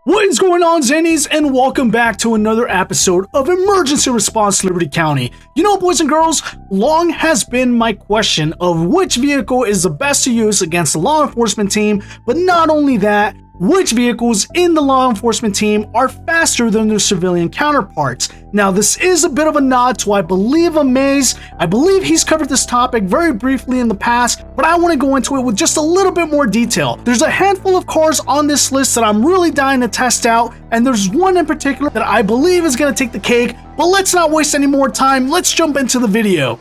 What is going on, Zanies, and welcome back to another episode of Emergency Response Liberty County. You know, boys and girls, long has been my question of which vehicle is the best to use against the law enforcement team, but not only that, which vehicles in the law enforcement team are faster than their civilian counterparts. Now, this is a bit of a nod to, I believe, Amaze. I believe he's covered this topic very briefly in the past, but I want to go into it with just a little bit more detail. There's a handful of cars on this list that I'm really dying to test out, and there's one in particular that I believe is going to take the cake, but let's not waste any more time. Let's jump into the video.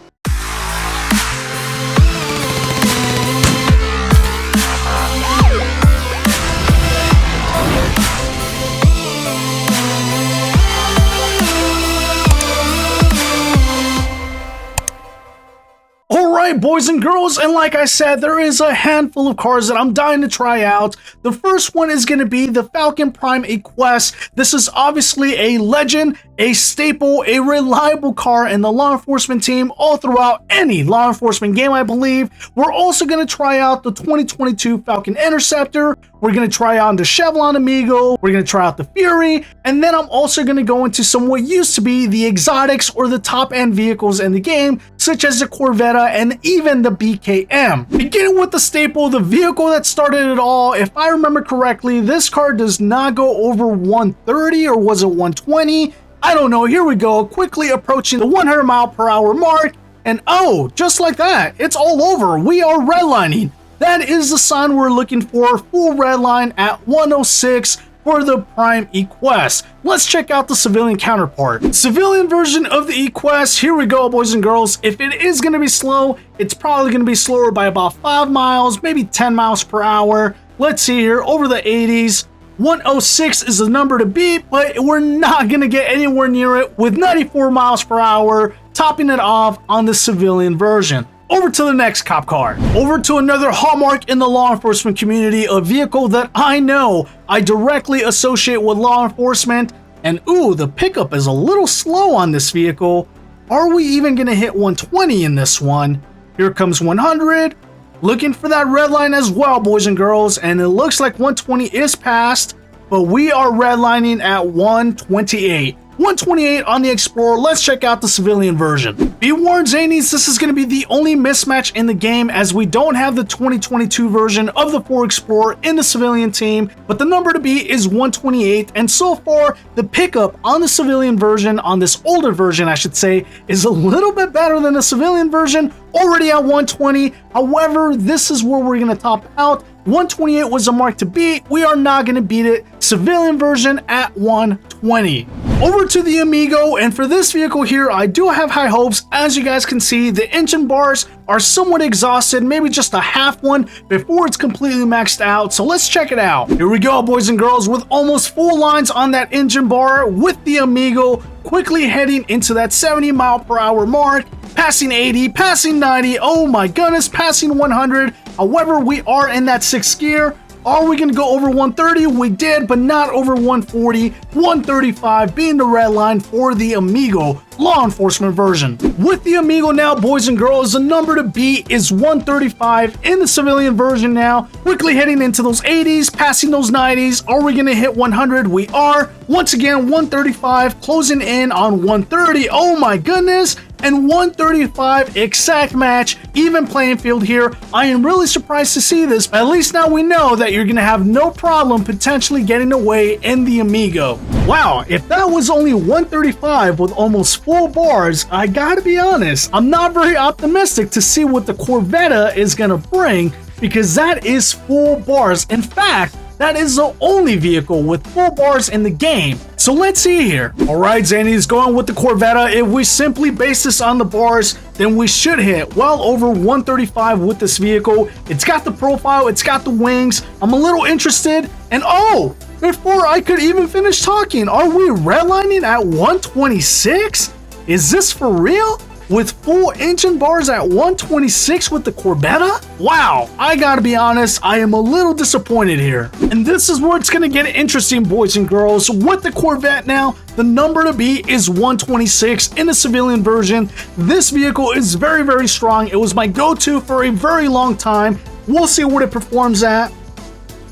Alright, boys and girls, and like I said, there is a handful of cars that I'm dying to try out. The first one is going to be the Falcon Prime EQS. This is obviously a legend, a staple, a reliable car in the law enforcement team all throughout any law enforcement game, I believe. We're also going to try out the 2022 Falcon Interceptor. We're going to try out the Chevron Amigo. We're going to try out the Fury. And then I'm also going to go into some what used to be the exotics or the top-end vehicles in the game, such as the Corvetta and even the BKM. Beginning with the staple, the vehicle that started it all, if I remember correctly, this car does not go over 130, or was it 120? I don't know. Here we go, quickly approaching the 100 mile per hour mark, and oh, just like that, it's all over. We are redlining. That is the sign we're looking for, full red line at 106 for the Prime EQS. Let's check out the civilian counterpart. Civilian version of the EQS, here we go, boys and girls. If it is going to be slow, it's probably going to be slower by about 5 miles, maybe 10 miles per hour. Let's see here, over the 80s. 106 is the number to beat, but we're not going to get anywhere near it with 94 miles per hour, topping it off on the civilian version. Over to the next cop car. Over to another hallmark in the law enforcement community, a vehicle that I know I directly associate with law enforcement. And ooh, the pickup is a little slow on this vehicle. Are we even going to hit 120 in this one? Here comes 100. Looking for that red line as well, boys and girls. And it looks like 120 is passed, but we are redlining at 128. 128 on the Explorer. Let's check out the civilian version. Be warned, Zanies, this is going to be the only mismatch in the game, as we don't have the 2022 version of the Ford Explorer in the civilian team, but the number to beat is 128, and so far the pickup on the civilian version, on this older version I should say, is a little bit better than the civilian version, already at 120. However, this is where we're going to top out. 128 was a mark to beat. We are not going to beat it. Civilian version at 120. Over to the Amigo, and for this vehicle here, I do have high hopes. As you guys can see, the engine bars are somewhat exhausted, maybe just a half one before it's completely maxed out. So let's check it out. Here we go, boys and girls, with almost full lines on that engine bar with the Amigo, quickly heading into that 70 mile per hour mark, passing 80, passing 90, oh my goodness, passing 100. However, we are in that 6th gear. Are we going to go over 130? We did, but not over 140. 135 being the red line for the Amigo law enforcement version. With the Amigo now, boys and girls, the number to beat is 135 in the civilian version now. Quickly heading into those 80s, passing those 90s. Are we going to hit 100? We are. Once again, 135, closing in on 130. Oh my goodness. And 135 exact match, even playing field here. I am really surprised to see this, but at least now we know that you're going to have no problem potentially getting away in the Amigo. Wow, if that was only 135 with almost full bars, I gotta be honest, I'm not very optimistic to see what the Corvetta is going to bring, because that is full bars. In fact, that is the only vehicle with full bars in the game. So let's see here. Alright, Zany's going with the Corvetta. If we simply base this on the bars, then we should hit well over 135 with this vehicle. It's got the profile, it's got the wings. I'm a little interested. And oh, before I could even finish talking, are we redlining at 126? Is this for real? With full engine bars at 126 with the Corvetta? Wow, I gotta be honest, I am a little disappointed here. And this is where it's gonna get interesting, boys and girls. With the Corvette now, the number to beat is 126 in the civilian version. This vehicle is very, very strong. It was my go-to for a very long time. We'll see what it performs at.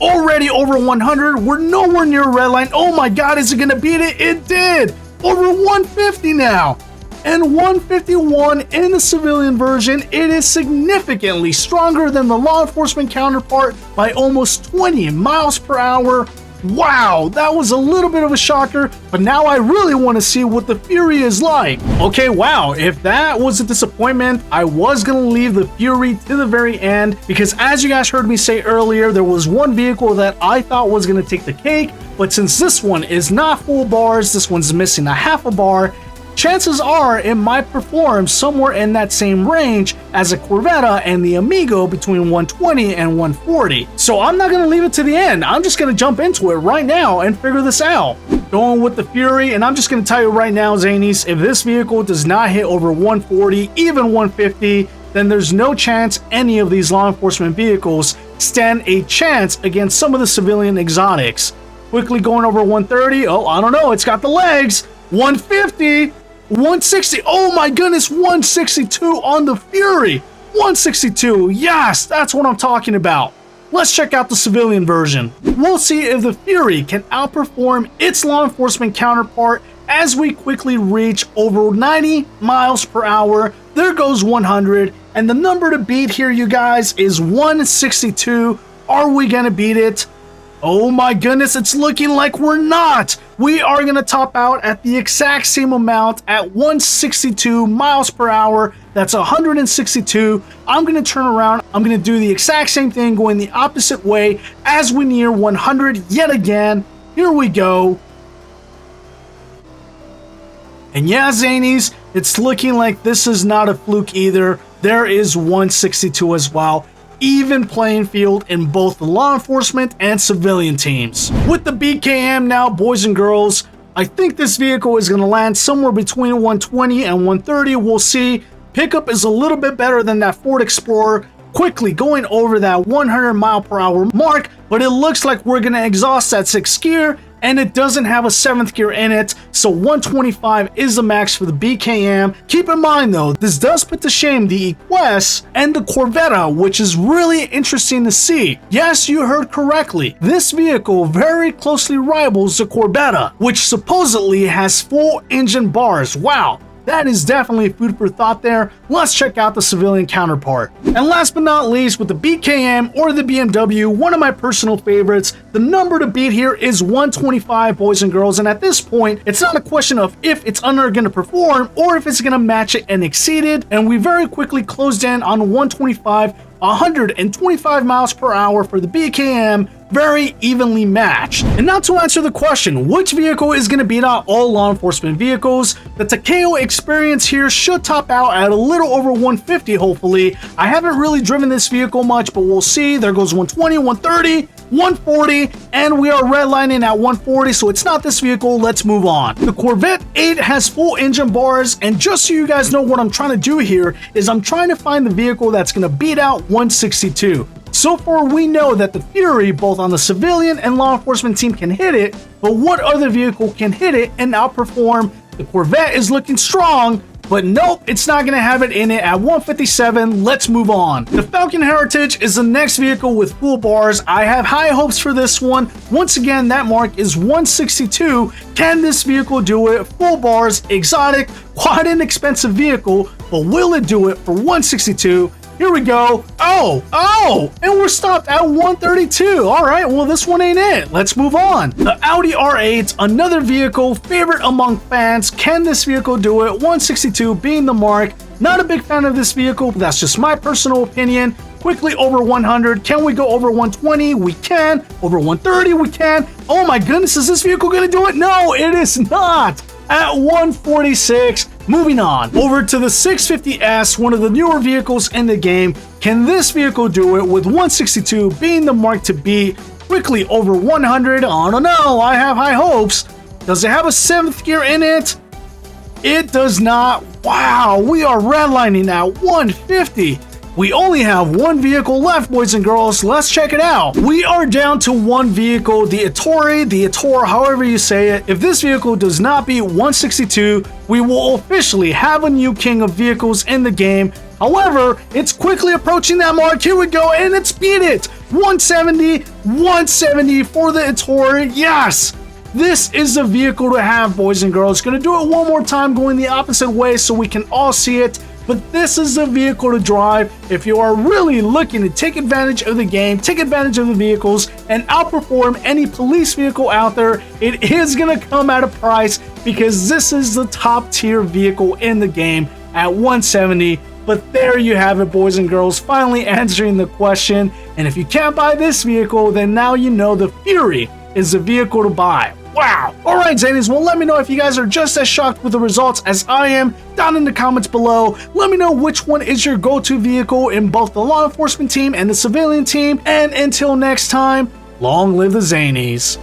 already over 100. We're nowhere near red line. Oh my God, is it gonna beat it? It did. Over 150 now. And 151 in the civilian version. It is significantly stronger than the law enforcement counterpart by almost 20 miles per hour. Wow, that was a little bit of a shocker, but now I really want to see what the Fury is like. Okay, wow, if that was a disappointment, I was going to leave the Fury to the very end because as you guys heard me say earlier, there was one vehicle that I thought was going to take the cake, but since this one is not full bars, this one's missing a half a bar, chances are it might perform somewhere in that same range as a Corvetta and the Amigo between 120 and 140. So I'm not going to leave it to the end. I'm just going to jump into it right now and figure this out. Going with the Fury, and I'm just going to tell you right now, Zanies, if this vehicle does not hit over 140, even 150, then there's no chance any of these law enforcement vehicles stand a chance against some of the civilian exotics. Quickly going over 130. Oh, I don't know. It's got the legs. 150. 160, oh my goodness, 162 on the Fury. 162, yes, that's what I'm talking about. Let's check out the civilian version. We'll see if the Fury can outperform its law enforcement counterpart as we quickly reach over 90 miles per hour. There goes 100, and the number to beat here, you guys, is 162. Are we gonna beat it? Oh my goodness, it's looking like we're not. We are going to top out at the exact same amount at 162 miles per hour. That's 162. I'm going to turn around. I'm going to do the exact same thing going the opposite way as we near 100 yet again. Here we go. And yeah, Zanies, it's looking like this is not a fluke either. There is 162 as well. Even playing field in both the law enforcement and civilian teams. With the BKM now, boys and girls, I think this vehicle is going to land somewhere between 120 and 130. We'll see. Pickup is a little bit better than that Ford Explorer. Quickly going over that 100 mile per hour mark, but it looks like we're going to exhaust that 6th gear, and it doesn't have a 7th gear in it, so 125 is the max for the BKM. Keep in mind though, this does put to shame the X5 and the Corvetta, which is really interesting to see. Yes, you heard correctly. This vehicle very closely rivals the Corvetta, which supposedly has full engine bars. Wow. That is definitely food for thought there. Let's check out the civilian counterpart. And last but not least, with the BKM or the BMW, one of my personal favorites, the number to beat here is 125, boys and girls. And at this point, it's not a question of if it's going to perform or if it's going to match it and exceed it. And we very quickly closed in on 125, 125 miles per hour for the BKM. Very evenly matched. And now to answer the question, which vehicle is going to beat out all law enforcement vehicles? The Takeo Experience here should top out at a little over 150, hopefully. I haven't really driven this vehicle much, but we'll see. There goes 120, 130, 140, and we are redlining at 140, so it's not this vehicle. Let's move on. The Corvette 8 has full engine bars, and just so you guys know what I'm trying to do here is I'm trying to find the vehicle that's going to beat out 162. So far, we know that the Fury, both on the civilian and law enforcement team, can hit it, but what other vehicle can hit it and outperform? The Corvette is looking strong, but nope, it's not going to have it in it at 157. Let's move on. The Falcon Heritage is the next vehicle with full bars. I have high hopes for this one. Once again, that mark is 162. Can this vehicle do it? Full bars, exotic, quite an expensive vehicle, but will it do it for 162? Here we go. Oh, and we're stopped at 132. All right, well, this one ain't it. Let's move on. The Audi R8, another vehicle, favorite among fans. Can this vehicle do it? 162 being the mark. Not a big fan of this vehicle, but that's just my personal opinion. Quickly over 100. Can we go over 120? We can. Over 130? We can. Oh my goodness, is this vehicle going to do it? No, it is not. At 146. Moving on, over to the 650S, one of the newer vehicles in the game. Can this vehicle do it with 162 being the mark to beat? Quickly over 100, I don't know, I have high hopes. Does it have a 7th gear in it? It does not. Wow, we are redlining at 150. We only have one vehicle left, boys and girls. Let's check it out. We are down to one vehicle, the Ettore, however you say it. If this vehicle does not beat 162, we will officially have a new king of vehicles in the game. However, it's quickly approaching that mark. Here we go, and it's beat it. 170 for the Ettore. Yes! This is the vehicle to have, boys and girls. Gonna do it one more time, going the opposite way so we can all see it. But this is the vehicle to drive if you are really looking to take advantage of the game, take advantage of the vehicles, and outperform any police vehicle out there. It is gonna come at a price because this is the top tier vehicle in the game at 170. But there you have it, boys and girls, finally answering the question. And if you can't buy this vehicle, then now you know the Fury is the vehicle to buy. Wow. All right, Zanies, well, let me know if you guys are just as shocked with the results as I am down in the comments below. Let me know which one is your go-to vehicle in both the law enforcement team and the civilian team. And until next time, long live the Zanies.